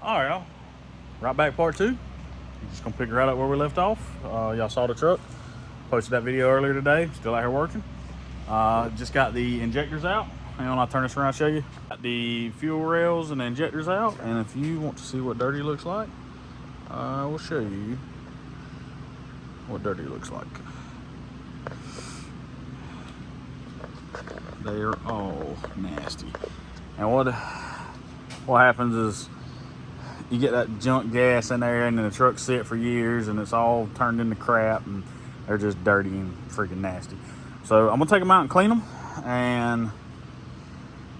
All right, y'all. Right back, part two. Just gonna pick it right up where we left off. Y'all saw the truck. Posted that video earlier today. Still out here working. Just got the injectors out. Hang on, I'll turn this around and show you. Got the fuel rails and the injectors out. And if you want to see what dirty looks like, we'll show you what dirty looks like. They're all nasty. And what happens is you get that junk gas in there, and then the truck's sit for years, and it's all turned into crap, and they're just dirty and freaking nasty. So I'm gonna take them out and clean them, and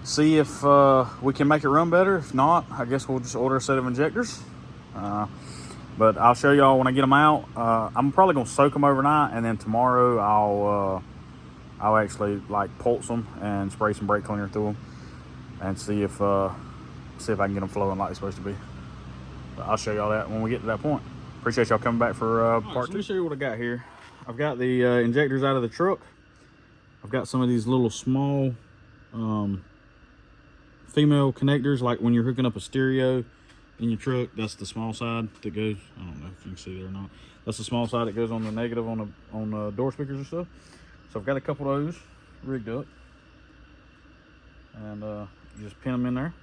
see if we can make it run better. If not, I guess we'll just order a set of injectors. But I'll show y'all when I get them out. I'm probably gonna soak them overnight, and then tomorrow I'll actually like pulse them and spray some brake cleaner through them, and see if I can get them flowing like they're supposed to be. But I'll show y'all that when we get to that point. Appreciate y'all coming back for part two. Let me show you what I got here. I've got the injectors out of the truck. I've got some of these little small female connectors, like when you're hooking up a stereo in your truck. That's the small side that goes, I don't know if you can see there or not. That's the small side that goes on the negative on the door speakers and stuff. So I've got a couple of those rigged up, and you just pin them in there.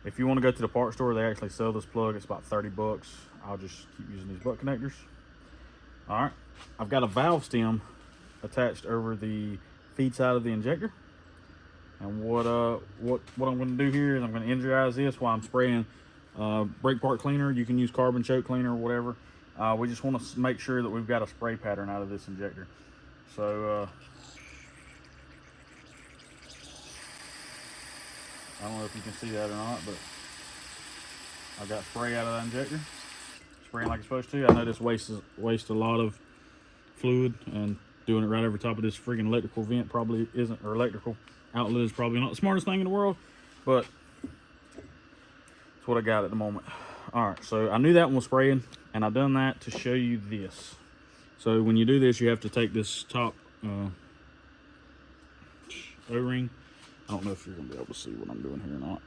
If you want to go to the parts store, they actually sell this plug. It's about 30 bucks. I'll just keep using these butt connectors. All right, I've got a valve stem attached over the feed side of the injector. And what I'm going to do here is I'm going to energize this while I'm spraying brake part cleaner. You can use carbon choke cleaner or whatever. We just want to make sure that we've got a spray pattern out of this injector. So I don't know if you can see that or not, but I got spray out of that injector, spraying like it's supposed to. I know this wastes a lot of fluid, and doing it right over top of this freaking electrical vent probably isn't, or electrical outlet is probably not the smartest thing in the world, but it's what I got at the moment. All right, so I knew that one was spraying, and I've done that to show you this. So when you do this, you have to take this top O-ring. I don't know if you're gonna be able to see what I'm doing here or not,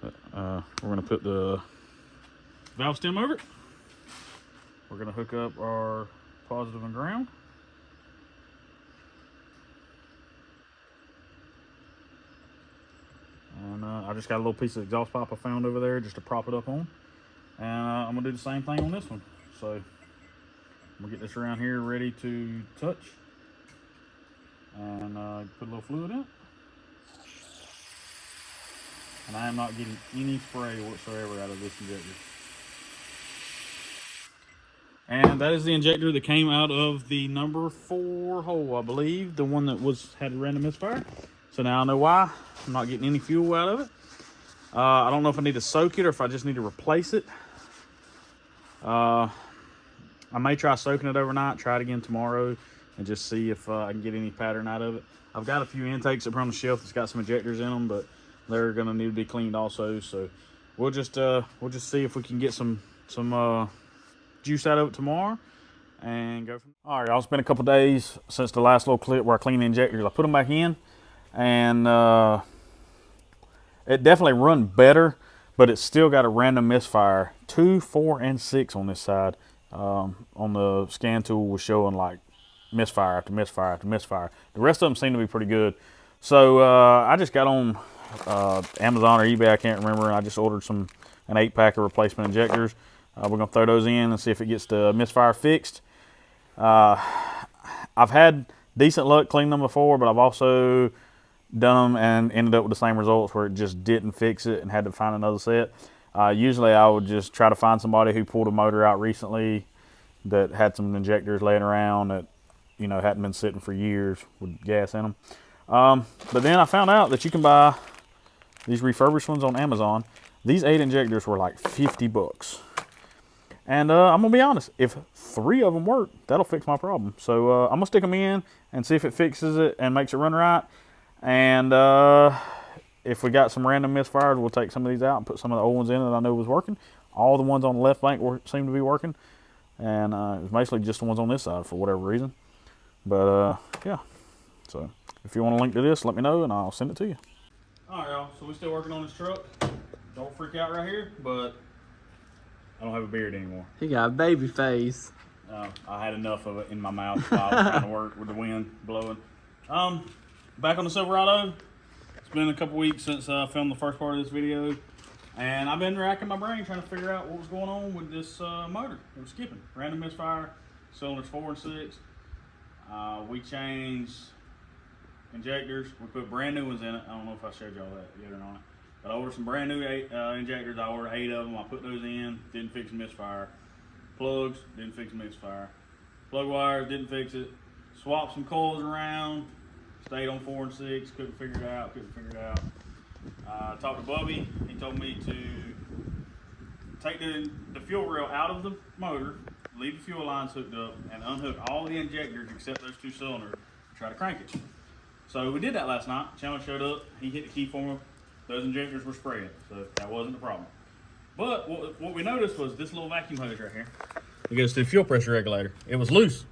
but we're gonna put the valve stem over it. We're gonna hook up our positive and ground. And I just got a little piece of exhaust pipe I found over there just to prop it up on. And I'm gonna do the same thing on this one. So I'm gonna get this around here ready to touch, and put a little fluid in it. And I am not getting any spray whatsoever out of this injector. And that is the injector that came out of the number 4 hole, I believe, the one that had a random misfire. So now I know why I'm not getting any fuel out of it. I don't know if I need to soak it or if I just need to replace it. I may try soaking it overnight, try it again tomorrow, and just see if I can get any pattern out of it. I've got a few intakes up on the shelf that's got some injectors in them, but they're gonna need to be cleaned also. So we'll just see if we can get some juice out of it tomorrow and go from there. All right, y'all, it's been a couple days since the last little clip where I cleaned the injectors. I put them back in, and it definitely run better, but it's still got a random misfire. 2, 4, and 6 on this side. On the scan tool was showing like misfire after misfire after misfire. The rest of them seem to be pretty good. So I just got on Amazon or eBay, I can't remember, and I just ordered an 8-pack of replacement injectors. We're gonna throw those in and see if it gets the misfire fixed. I've had decent luck cleaning them before, but I've also done them and ended up with the same results where it just didn't fix it and had to find another set. Usually I would just try to find somebody who pulled a motor out recently that had some injectors laying around that, you know, hadn't been sitting for years with gas in them. But then I found out that you can buy these refurbished ones on Amazon. These 8 injectors were like 50 bucks. And I'm gonna be honest, if 3 of them work, that'll fix my problem. So I'm gonna stick them in and see if it fixes it and makes it run right. And if we got some random misfires, we'll take some of these out and put some of the old ones in that I know was working. All the ones on the left bank seem to be working. And it's basically just the ones on this side for whatever reason. But yeah, so if you want a link to this, let me know and I'll send it to you. All right, y'all, so we're still working on this truck. Don't freak out right here, but I don't have a beard anymore. He got a baby face. I had enough of it in my mouth while I was trying to work with the wind blowing. Back on the Silverado. It's been a couple weeks since I filmed the first part of this video, and I've been racking my brain trying to figure out what was going on with this motor. It was skipping. Random misfire, cylinders 4 and 6. We changed injectors. We put brand new ones in it. I don't know if I showed y'all that yet or not. But I ordered some brand new injectors. I ordered 8 of them. I put those in. Didn't fix the misfire. Plugs, didn't fix the misfire. Plug wires, didn't fix it. Swapped some coils around. Stayed on 4 and 6. Couldn't figure it out. Talked to Bubby. He told me to take the fuel rail out of the motor, leave the fuel lines hooked up, and unhook all the injectors except those 2 cylinders and try to crank it. So we did that last night. Chandler showed up. He hit the key for me. Those injectors were spraying, so that wasn't the problem. But what we noticed was this little vacuum hose right here. It goes to the fuel pressure regulator. It was loose,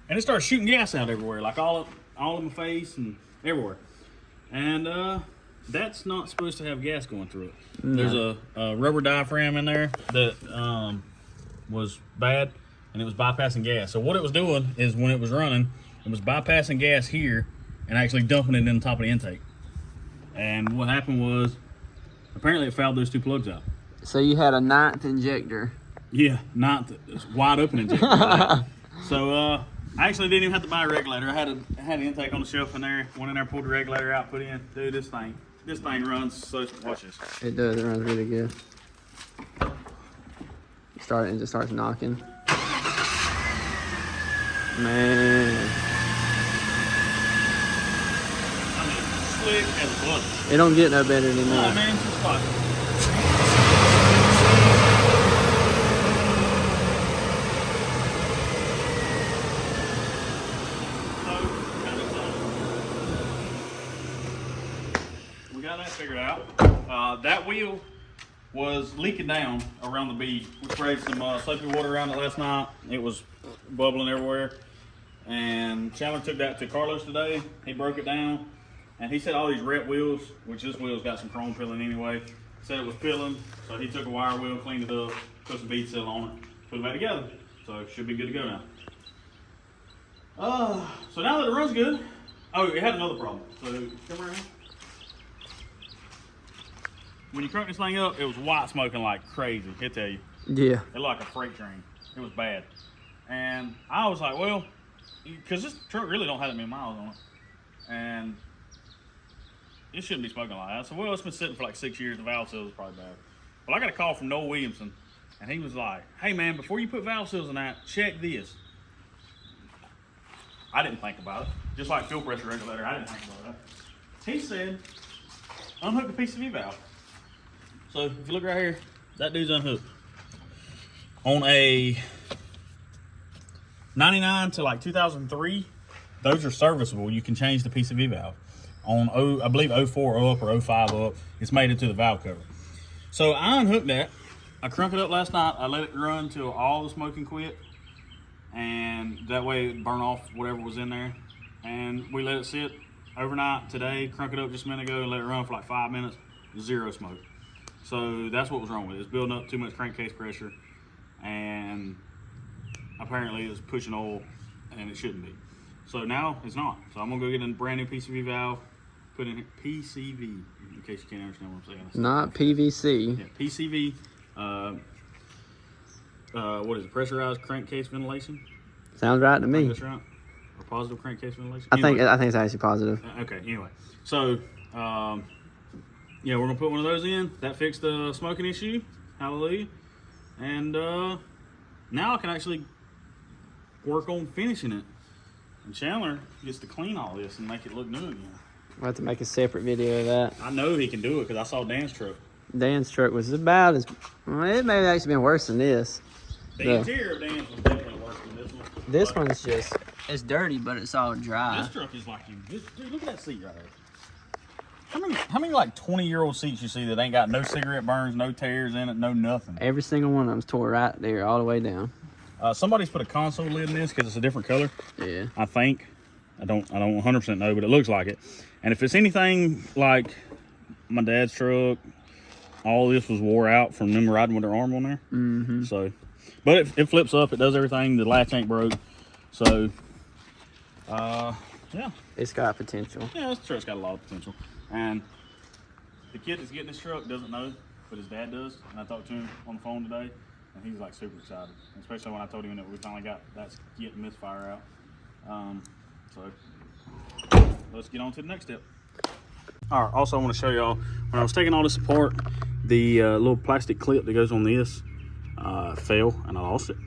and it started shooting gas out everywhere, like all in my face and everywhere. And that's not supposed to have gas going through it. No. There's a rubber diaphragm in there that was bad, and it was bypassing gas. So what it was doing is when it was running, it was bypassing gas here and actually dumping it in the top of the intake. And what happened was, apparently it fouled those 2 plugs out. So you had a 9th injector. Yeah, 9th, it's wide open injector. So I actually didn't even have to buy a regulator. I had an intake on the shelf in there. Went in there, pulled the regulator out, put in. Dude, this thing runs. So watch this. It does. It runs really good. It just starts knocking. Man. Slick as a button. It don't get no better than that. Oh man, it's just fun. So we got that figured out. That wheel was leaking down around the bead. We sprayed some soapy water around it last night. It was bubbling everywhere. And Chandler took that to Carlos today. He broke it down. And he said all these rep wheels, which this wheel's got some chrome pilling anyway, said it was pilling. So he took a wire wheel, cleaned it up, put some bead seal on it, put it back together. So it should be good to go now. So now that it runs good, oh, it had another problem. So come around. When you crank this thing up, it was white smoking like crazy, I tell you. Yeah. It looked like a freight train. It was bad. And I was like, well, because this truck really don't have that many miles on it. And it shouldn't be smoking like that. So, well, it's been sitting for like 6 years. The valve seals is probably bad. Well, I got a call from Noel Williamson, and he was like, hey, man, before you put valve seals in that, check this. I didn't think about it. Just like fuel pressure regulator, I didn't think about that. He said, unhook the PCV valve. So, if you look right here, that dude's unhooked. On a 99 to like 2003, those are serviceable. You can change the PCV valve. On, I believe, 04 up or 05 up, it's made into the valve cover. So I unhooked that. I crunked it up last night. I let it run till all the smoking quit. And that way it burned off whatever was in there. And we let it sit overnight today. Crunk it up just a minute ago and let it run for like 5 minutes. 0 smoke. So that's what was wrong with it. It's building up too much crankcase pressure. And apparently it's pushing oil and it shouldn't be. So now it's not. So I'm gonna go get a brand new PCV valve, put in PCV, in case you can't understand what I'm saying. Not PVC. Yeah, PCV. What is it? Pressurized crankcase ventilation. Sounds right to me. That's right. Or positive crankcase ventilation. I think it's actually positive. Okay. Anyway, so yeah, we're gonna put one of those in. That fixed the smoking issue. Hallelujah. And now I can actually work on finishing it. And Chandler gets to clean all this and make it look new again. We'll have to make a separate video of that. I know he can do it because I saw Dan's truck. Dan's truck was about as, well, it may have actually been worse than this. The interior of Dan's was definitely worse than this one. This one's just, it's dirty, but it's all dry. This truck is like you. Dude, look at that seat right there. How many like 20-year-old seats you see that ain't got no cigarette burns, no tears in it, no nothing? Every single one of them's tore right there all the way down. Somebody's put a console lid in this because it's a different color. Yeah. I think. I don't 100% know, but it looks like it. And if it's anything like my dad's truck all this was wore out from them riding with their arm on there. Mm-hmm. So, but it flips up. It does everything. The latch ain't broke. So, yeah. It's got potential. Yeah, this truck's got a lot of potential. And the kid that's getting this truck doesn't know, but his dad does. And I talked to him on the phone today, and he's like super excited. Especially when I told him that we finally got that getting misfire out. So let's get on to the next step. All right, also I want to show y'all, when I was taking all this apart, the little plastic clip that goes on this fell and I lost it.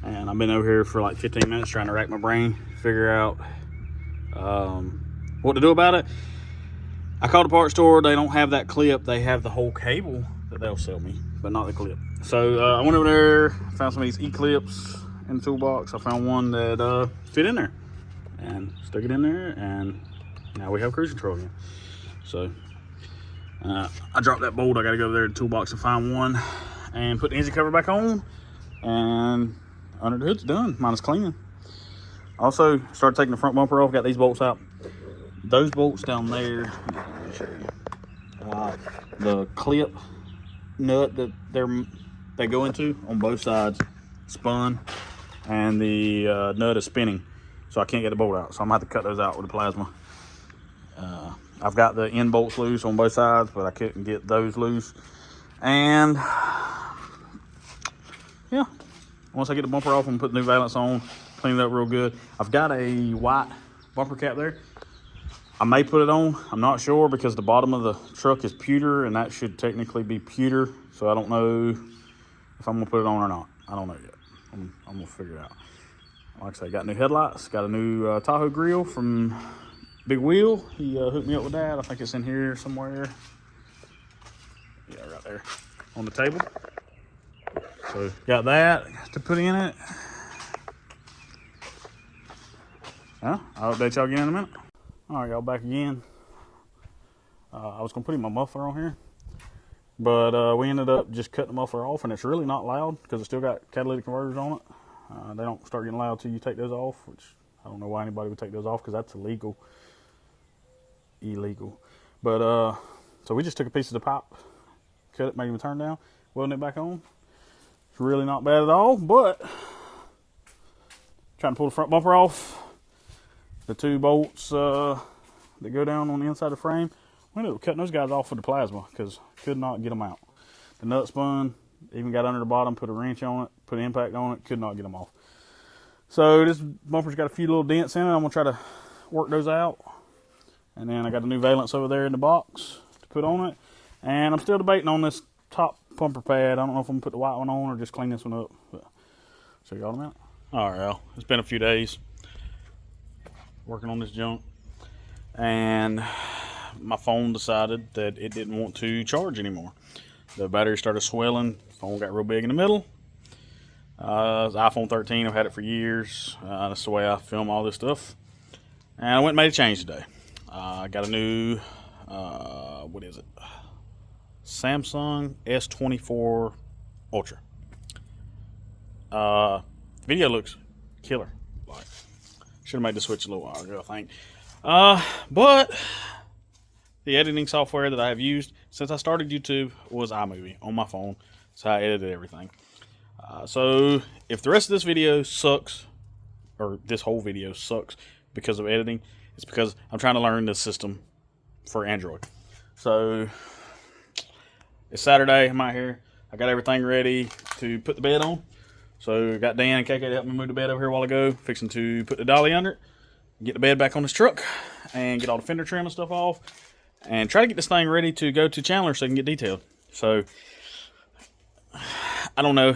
And I've been over here for like 15 minutes trying to rack my brain, figure out what to do about it. I called the parts store. They don't have that clip. They have the whole cable that they'll sell me, but not the clip. So I went over there, found some of these E-clips in the toolbox. I found one that fit in there and stuck it in there, and now we have cruise control again. So I dropped that bolt. I got to go over there to the toolbox and find one and put the engine cover back on, and under the hood's done, minus cleaning. Also started taking the front bumper off, got these bolts out. Those bolts down there, let me show you. The clip nut that they go into on both sides spun, and the nut is spinning, so I can't get the bolt out. So I'm gonna have to cut those out with the plasma. I've got the end bolts loose on both sides, but I couldn't get those loose. And yeah, once I get the bumper off, I'm gonna put the new valance on, clean it up real good. I've got a white bumper cap there. I may put it on, I'm not sure, because the bottom of the truck is pewter, and that should technically be pewter. So I don't know if I'm gonna put it on or not. I don't know yet. I'm gonna figure it out. Like I say, got new headlights, got a new Tahoe grill from Big Wheel. He hooked me up with that. I think it's in here somewhere. Yeah, right there on the table. So got that to put in it. Yeah, I'll update y'all again in a minute. All right, y'all, back again. I was gonna put in my muffler on here, but we ended up just cutting the muffler off, and it's really not loud because it's still got catalytic converters on it. They don't start getting loud till you take those off, which I don't know why anybody would take those off, because that's illegal. But so we just took a piece of the pipe, cut it, made it turn down, welded it back on. It's really not bad at all, but trying to pull the front bumper off. The two bolts that go down on the inside of the frame, we ended up cutting those guys off with the plasma because could not get them out. The nut spun, even got under the bottom, put a wrench on it, put an impact on it, could not get them off. So this bumper's got a few little dents in it. I'm gonna try to work those out. And then I got a new valance over there in the box to put on it. And I'm still debating on this top bumper pad. I don't know if I'm gonna put the white one on or just clean this one up. But show y'all in a minute. All right, y'all. It's been a few days working on this junk, and my phone decided that it didn't want to charge anymore. The battery started swelling. The phone got real big in the middle. It's iPhone 13. I've had it for years. That's the way I film all this stuff. And I went and made a change today. I got a new, what is it? Samsung S24 Ultra. Video looks killer. Like, should have made the switch a little while ago, I think. But the editing software that I have used since I started YouTube was iMovie on my phone. That's how I edited everything. So if the rest of this video sucks, or this whole video sucks because of editing, it's because I'm trying to learn this system for Android. So it's Saturday. I'm out here. I got everything ready to put the bed on. So got Dan and KK to help me move the bed over here a while ago. Fixing to put the dolly under it, get the bed back on this truck, and get all the fender trim and stuff off, and try to get this thing ready to go to Chandler so it can get detailed. So I don't know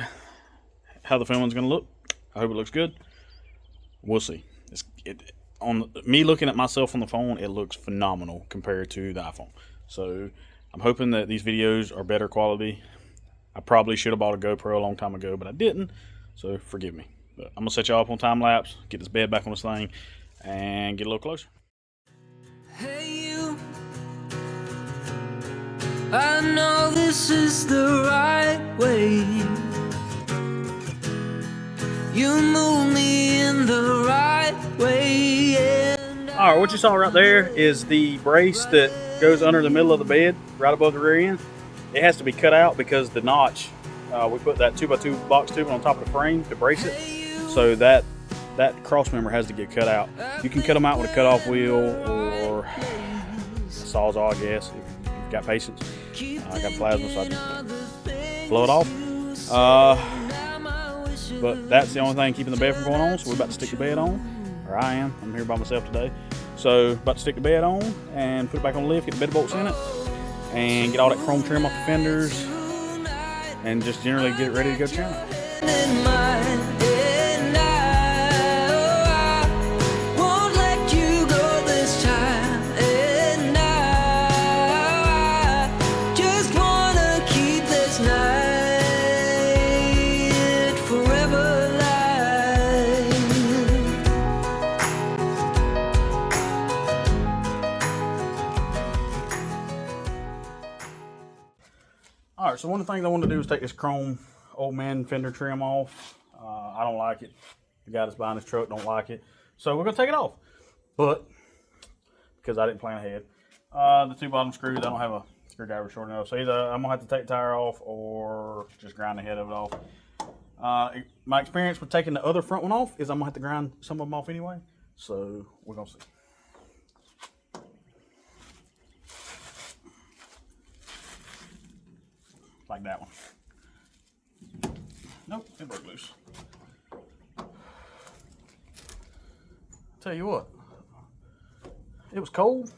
how the filming's going to look. I hope it looks good. We'll see. On me looking at myself on the phone, it looks phenomenal compared to the iPhone. So I'm hoping that these videos are better quality. I probably should have bought a GoPro a long time ago, but I didn't. So forgive me. But I'm going to set y'all up on time lapse, get this bed back on this thing, and get a little closer. Hey you, I know this is the right way. You move me in the right way. Alright, what you saw right there is the brace that goes under the middle of the bed, right above the rear end. it has to be cut out because the notch, we put that 2x2 box tube on top of the frame to brace it, so that cross member has to get cut out. You can cut them out with a cut-off wheel or a sawzall, I guess, if you've got patience. I got plasma, so I just blow it off. But that's the only thing keeping the bed from going on, so we're about to stick the bed on. Or I am. I'm here by myself today. So about to stick the bed on and put it back on the lift, get the bed bolts in it, and get all that chrome trim off the fenders, and just generally get it ready to go channel. Alright, so one of the things I want to do is take this chrome old man fender trim off. I don't like it. The guy that's buying this truck don't like it. So we're going to take it off. But, because I didn't plan ahead. The two bottom screws, I don't have a screwdriver short enough. So either I'm going to have to take the tire off or just grind the head of it off. My experience with taking the other front one off is I'm going to have to grind some of them off anyway. So we're going to see. Like that one. Nope, it broke loose. Tell you what, it was cold,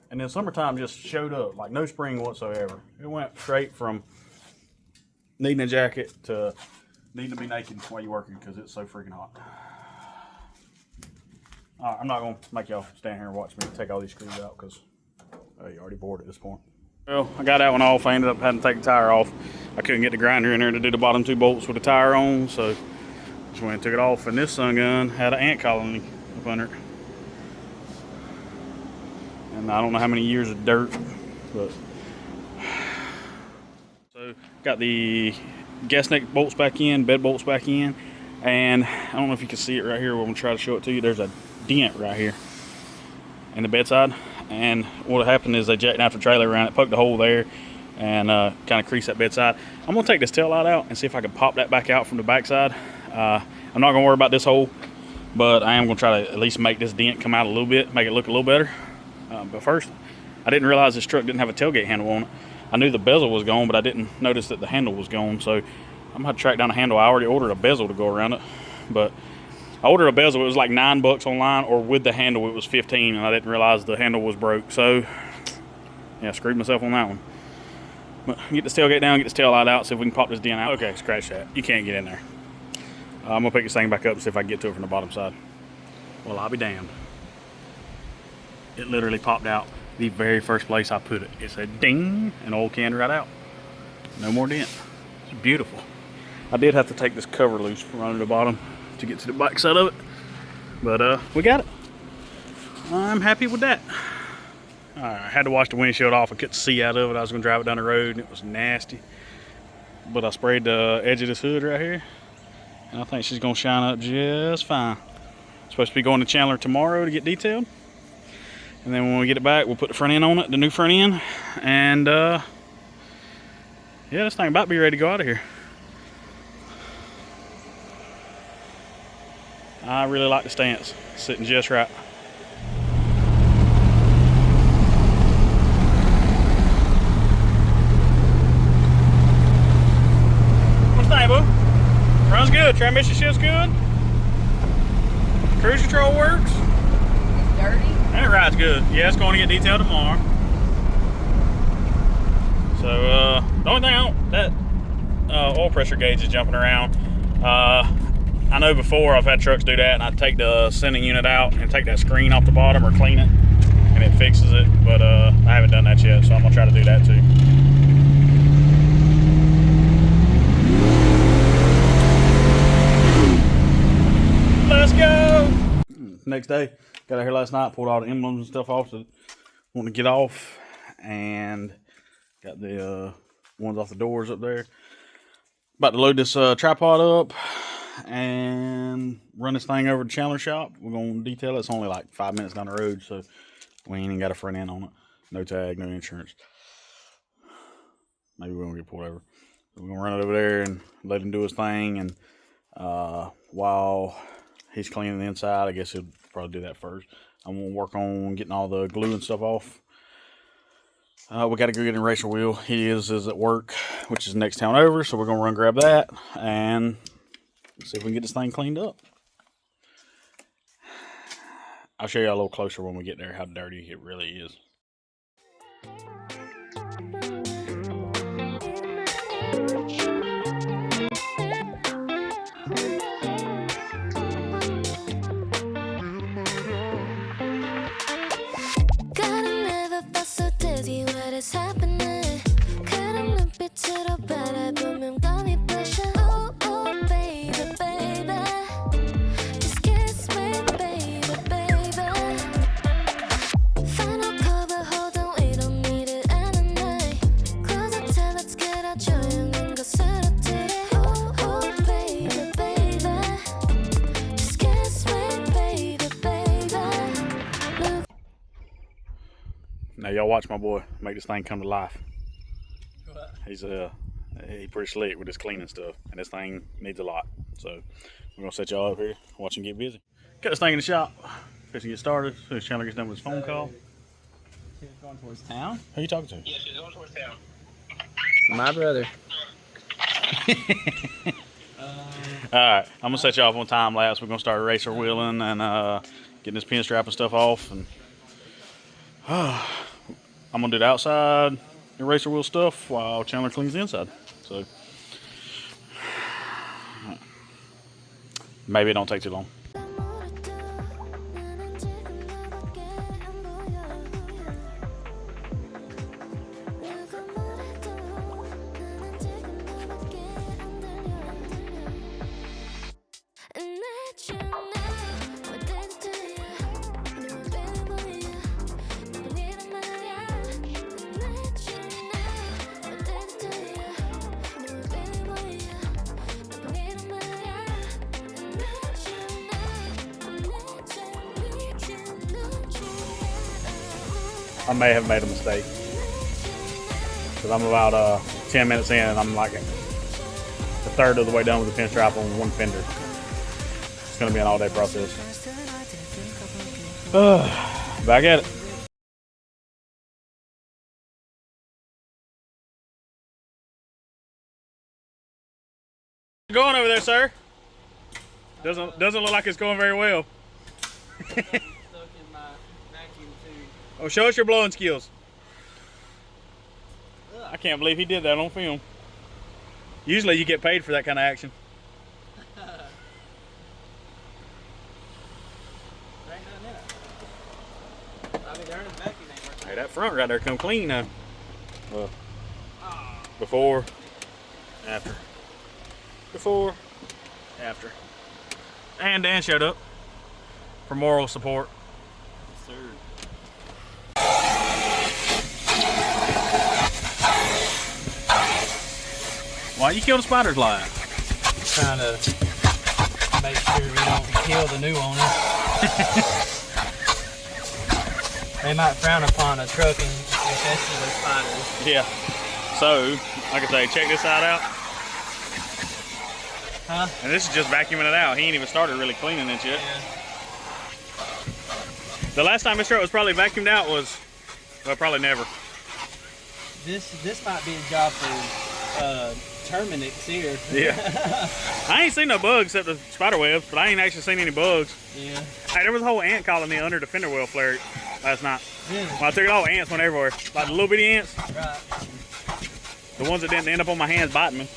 and then summertime just showed up, like no spring whatsoever. It went straight from needing a jacket to needing to be naked while you're working because it's so freaking hot. All right, I'm not gonna make y'all stand here and watch me take all these screws out because you're already bored at this point. Well, I got that one off. I ended up having to take the tire off. I couldn't get the grinder in there to do the bottom two bolts with the tire on, so just went and took it off. And this sun gun had an ant colony up under it. And I don't know how many years of dirt, but. So, got the gas neck bolts back in, bed bolts back in, and I don't know if you can see it right here. We're going to try to show it to you. There's a dent right here in the bedside. And what happened is they jacked out the trailer around it, poked a hole there, and kind of creased that bedside. I'm going to take this tail light out and see if I can pop that back out from the backside. I'm not going to worry about this hole, but I am going to try to at least make this dent come out a little bit, make it look a little better. But first, I didn't realize this truck didn't have a tailgate handle on it. I knew the bezel was gone, but I didn't notice that the handle was gone. So I'm going to have to track down a handle. I already ordered a bezel to go around it, but I ordered a bezel. It was like $9 online, or with the handle it was 15, and I didn't realize the handle was broke. So yeah, screwed myself on that one. But get this tailgate down, get this tail light out, see if we can pop this dent out. Okay, scratch that. You can't get in there. I'm gonna pick this thing back up and see if I can get to it from the bottom side. Well, I'll be damned. It literally popped out the very first place I put it. It said ding, and oil canned right out. No more dent. It's beautiful. I did have to take this cover loose from under the bottom to get to the back side of it, but we got it. I'm happy with that. I had to wash the windshield off. I couldn't see out of it. I was gonna drive it down the road and it was nasty, but I sprayed the edge of this hood right here, and I think she's gonna shine up just fine. Supposed to be going to Chandler tomorrow to get detailed, and then when we get it back, we'll put the front end on it, the new front end, and yeah, this thing about to be ready to go out of here. I really like the stance, sitting just right. What's the name, boo? Runs good, transmission shifts good. Cruise control works. It's dirty. And it rides good. Yeah, it's going to get detailed tomorrow. So, the only thing that oil pressure gauge is jumping around. I know before I've had trucks do that, and I take the sending unit out and take that screen off the bottom or clean it, and it fixes it, but I haven't done that yet, so I'm gonna try to do that too. Let's go! Next day, got out here last night, pulled all the emblems and stuff off that I want to get off, and got the ones off the doors up there. About to load this tripod up and run this thing over to Chandler shop. We're going to detail it. It's only like 5 minutes down the road, so we ain't even got a front end on it. No tag, no insurance. maybe we won't get pulled over. We're gonna run it over there and let him do his thing, and while he's cleaning the inside, I guess he'll probably do that first. I'm gonna work on getting all the glue and stuff off. We got to go get an eraser wheel. He is at work, which is next town over, so we're gonna run grab that and see if we can get this thing cleaned up. I'll show you a little closer when we get there how dirty it really is. It's happening. Couldn't be to the better, booming, got me blushing. Oh, oh, baby, baby. Just kiss me, baby, baby. Final cover, hold on, we don't need it anyway. Close up till let's get our joy and go set up today. Oh, oh, baby, baby. Just kiss me, baby, baby. Now y'all watch my boy make this thing come to life. What? He's pretty slick with his cleaning stuff, and this thing needs a lot. So we're gonna set y'all up here, watch him get busy. Got this thing in the shop, fixing to get started. As soon as Chandler gets done with his phone call. She's going towards town? Who are you talking to? Yeah, she's going towards town. My brother. Alright, I'm gonna set y'all off on time lapse. We're gonna start eraser wheeling and getting this pin strap and stuff off, and I'm gonna do the outside eraser wheel stuff while Chandler cleans the inside. So maybe it don't take too long. I may have made a mistake because I'm about 10 minutes in and I'm like a third of the way done with the pin strap on one fender. It's going to be an all-day process. Back at it. Going over there, sir? Doesn't look like it's going very well. Oh, show us your blowing skills. I can't believe he did that on film. Usually you get paid for that kind of action. Hey, that front right there come clean now. Before, after. Before, after. And Dan showed up for moral support. Yes, sir. Why you kill the spiders live? Trying to make sure we don't kill the new owners. They might frown upon a truck infested with spiders. Yeah. So, like I say, check this side out. Huh? And this is just vacuuming it out. He ain't even started really cleaning it yet. Yeah. The last time this truck was probably vacuumed out was, well, probably never. This might be a job for Terminix here. Yeah. I ain't seen no bugs except the spider webs, but I ain't actually seen any bugs. Yeah. Hey, there was a whole ant colony under the fender well flare last night. Really? When I took it off, ants went everywhere. Like the little bitty ants. Right. The ones that didn't end up on my hands biting me.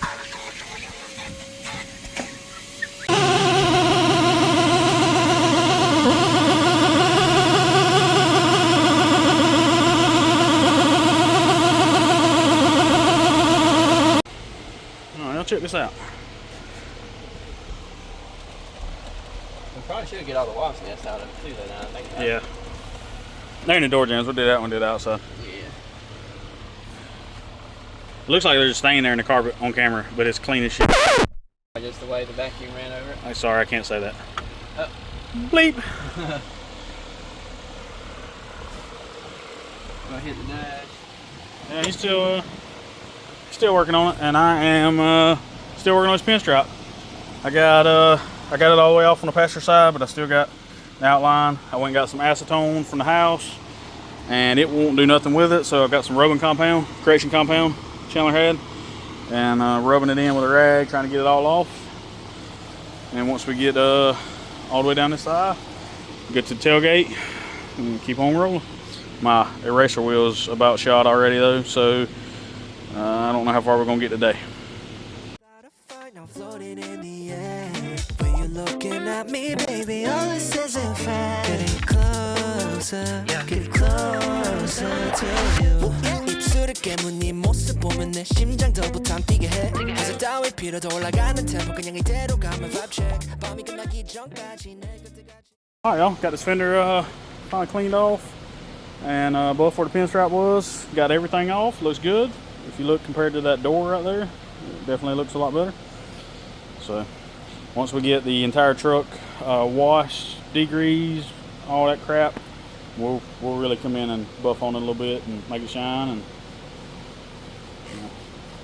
Check this out. We probably should get all the wasp nests out of it too, though. Now I think about it. Yeah. They're in the door jams. We'll do that one, do the outside. Yeah. It looks like they're just staying there in the carpet on camera, but it's clean as shit. Just the way the vacuum ran over it. I'm sorry, I can't say that. Oh. Bleep. Go hit the dash. Yeah, he's still Still working on it, and I am still working on this pinstripe. I got it all the way off on the passenger side, but I still got the outline. I went and got some acetone from the house, and it won't do nothing with it. So I got some rubbing compound, correction compound Chandler had, and rubbing it in with a rag, trying to get it all off. And once we get all the way down this side, get to the tailgate, and keep on rolling. My eraser wheel is about shot already though, so I don't know how far we're gonna get today. Looking at me, baby, all this isn't fair. Getting closer, getting closer to you. 입술을 깨문 네 모습 보면 내 심장 더 부탄 뛰게 해. 가사 따위 필요도 올라가는 템포 그냥 이대로 가면 vibe check. 밤이 끝나기 전까지 내 곁에까지. All right, y'all, got this fender finally cleaned off, and above where the pinstripe was, got everything off. Looks good. If you look compared to that door right there, it definitely looks a lot better. So once we get the entire truck washed, degreased, all that crap, we'll really come in and buff on it a little bit and make it shine. And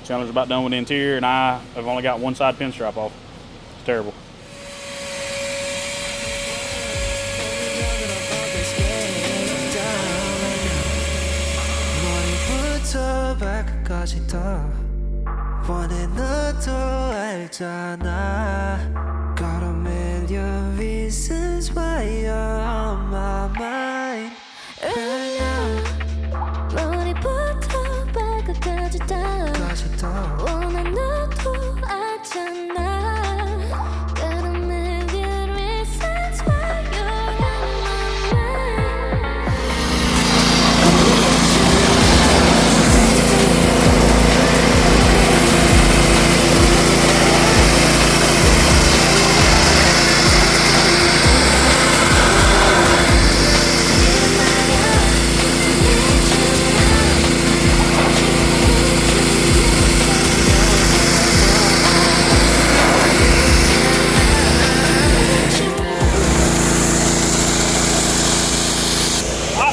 Chandler's about done with the interior, and I have only got one side pinstripe off. It's terrible. 발끝까지 다 원해 너도 알잖아. Got a million reasons why you're on my mind. 머리부터 발끝까지 다 원한 너도 알잖아. Got a million reasons why you're on my mind.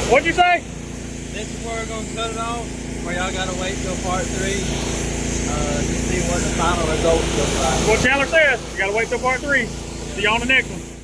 What'd you say? This is where we're gonna cut it off. Where y'all gotta wait till part 3 to see what the final results look like. What Chandler says, you gotta wait till part 3. See you on the next one.